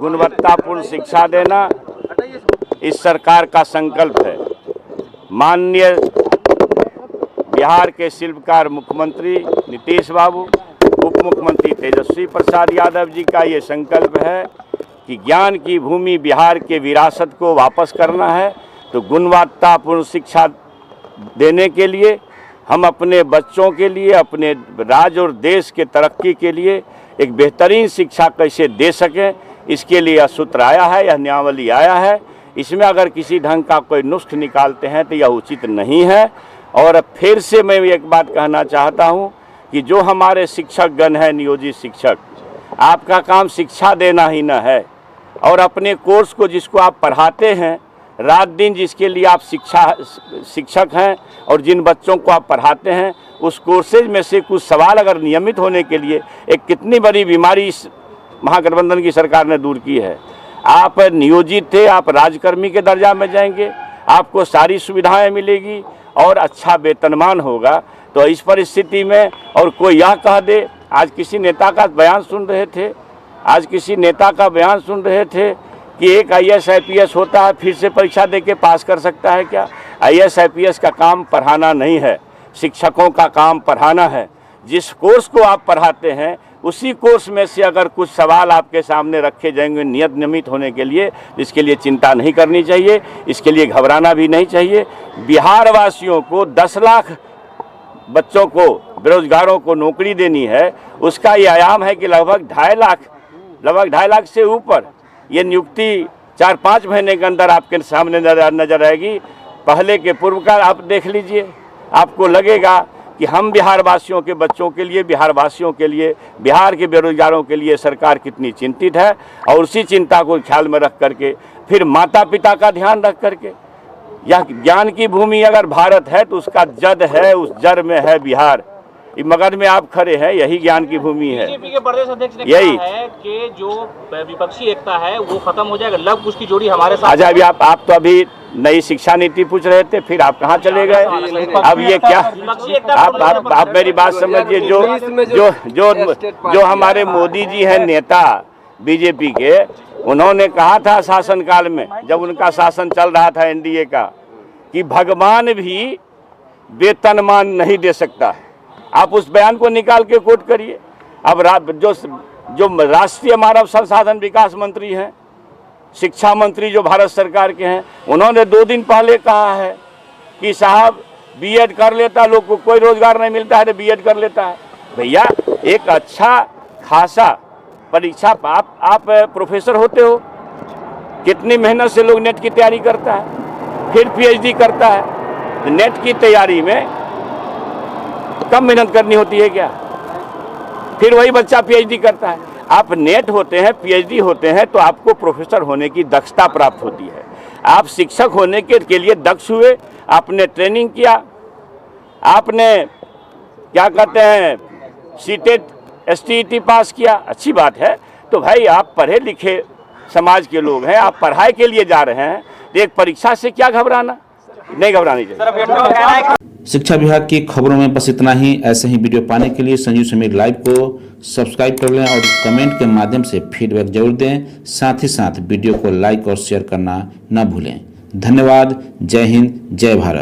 गुणवत्तापूर्ण शिक्षा देना इस सरकार का संकल्प है। माननीय बिहार के शिल्पकार मुख्यमंत्री नीतीश बाबू, उप मुख्यमंत्री तेजस्वी प्रसाद यादव जी का ये संकल्प है कि ज्ञान की भूमि बिहार के विरासत को वापस करना है। तो गुणवत्तापूर्ण शिक्षा देने के लिए हम अपने बच्चों के लिए, अपने राज्य और देश के तरक्की के लिए एक बेहतरीन शिक्षा कैसे दे सकें, इसके लिए यह सूत्र आया है, यह नियमावली आया है। इसमें अगर किसी ढंग का कोई नुस्ख निकालते हैं तो यह उचित नहीं है। और फिर से मैं एक बात कहना चाहता हूं कि जो हमारे शिक्षक गण हैं, नियोजित शिक्षक, आपका काम शिक्षा देना ही न है, और अपने कोर्स को जिसको आप पढ़ाते हैं रात दिन, जिसके लिए आप शिक्षक हैं और जिन बच्चों को आप पढ़ाते हैं, उस कोर्सेज में से कुछ सवाल अगर नियमित होने के लिए, एक कितनी बड़ी बीमारी इस महागठबंधन की सरकार ने दूर की है। आप नियोजित थे, आप राजकर्मी के दर्जा में जाएंगे, आपको सारी सुविधाएं मिलेगी और अच्छा वेतनमान होगा। तो इस परिस्थिति में और कोई यह कह दे, आज किसी नेता का बयान सुन रहे थे कि एक IAS IPS होता है फिर से परीक्षा देके पास कर सकता है क्या? IAS IPS का काम पढ़ाना नहीं है, शिक्षकों का काम पढ़ाना है। जिस कोर्स को आप पढ़ाते हैं उसी कोर्स में से अगर कुछ सवाल आपके सामने रखे जाएंगे नियमित होने के लिए, इसके लिए चिंता नहीं करनी चाहिए, इसके लिए घबराना भी नहीं चाहिए। बिहार वासियों को 10 लाख बच्चों को, बेरोजगारों को नौकरी देनी है, उसका ये आयाम है कि लगभग 2.5 लाख से ऊपर ये नियुक्ति 4-5 महीने के अंदर आपके सामने नजर आएगी। पहले के पूर्व का आप देख लीजिए, आपको लगेगा कि हम बिहार वासियों के बच्चों के लिए, बिहार वासियों के लिए, बिहार के बेरोजगारों के लिए सरकार कितनी चिंतित है। और उसी चिंता को ख्याल में रख करके, फिर माता पिता का ध्यान रख करके, यह ज्ञान की भूमि अगर भारत है तो उसका जड़ है, उस जड़ में है बिहार। मगध में आप खड़े हैं, यही ज्ञान की भूमि है। बीजेपी के प्रदेश अध्यक्ष ने यही कहा है कि जो विपक्षी एकता है वो खत्म हो जाएगा, लव कुश की जोड़ी हमारे साथ। अच्छा, अभी आप तो अभी नई शिक्षा नीति पूछ रहे थे, फिर आप कहाँ चले गए? अब ये क्या, आप मेरी बात समझिए। जो हमारे मोदी जी हैं नेता बीजेपी के, उन्होंने कहा था शासनकाल में, जब उनका शासन चल रहा था NDA का, कि भगवान भी वेतनमान नहीं दे सकता है। आप उस बयान को निकाल के कोट करिए। अब जो राष्ट्रीय मानव संसाधन विकास मंत्री हैं, शिक्षा मंत्री जो भारत सरकार के हैं, उन्होंने 2 दिन पहले कहा है कि साहब B.Ed कर लेता, लोग को कोई रोजगार नहीं मिलता है तो B.Ed कर लेता है। भैया, एक अच्छा खासा परीक्षा, आप प्रोफेसर होते हो, कितनी मेहनत से लोग नेट की तैयारी करता है, फिर PhD करता है। नेट की तैयारी में कम मेहनत करनी होती है क्या? फिर वही बच्चा PhD करता है। आप नेट होते हैं, PhD होते हैं, तो आपको प्रोफेसर होने की दक्षता प्राप्त होती है। आप शिक्षक होने के लिए दक्ष हुए, आपने ट्रेनिंग किया, आपने क्या कहते हैं CTET STET पास किया, अच्छी बात है। तो भाई, आप पढ़े लिखे समाज के लोग हैं, आप पढ़ाई के लिए जा रहे हैं, तो एक परीक्षा से क्या घबराना? नहीं घबरानी चाहिए। शिक्षा विभाग की खबरों में बस इतना ही। ऐसे ही वीडियो पाने के लिए संजीव समीर लाइव को सब्सक्राइब कर लें और कमेंट के माध्यम से फीडबैक जरूर दें। साथ ही साथ वीडियो को लाइक और शेयर करना न भूलें। धन्यवाद। जय हिंद, जय भारत।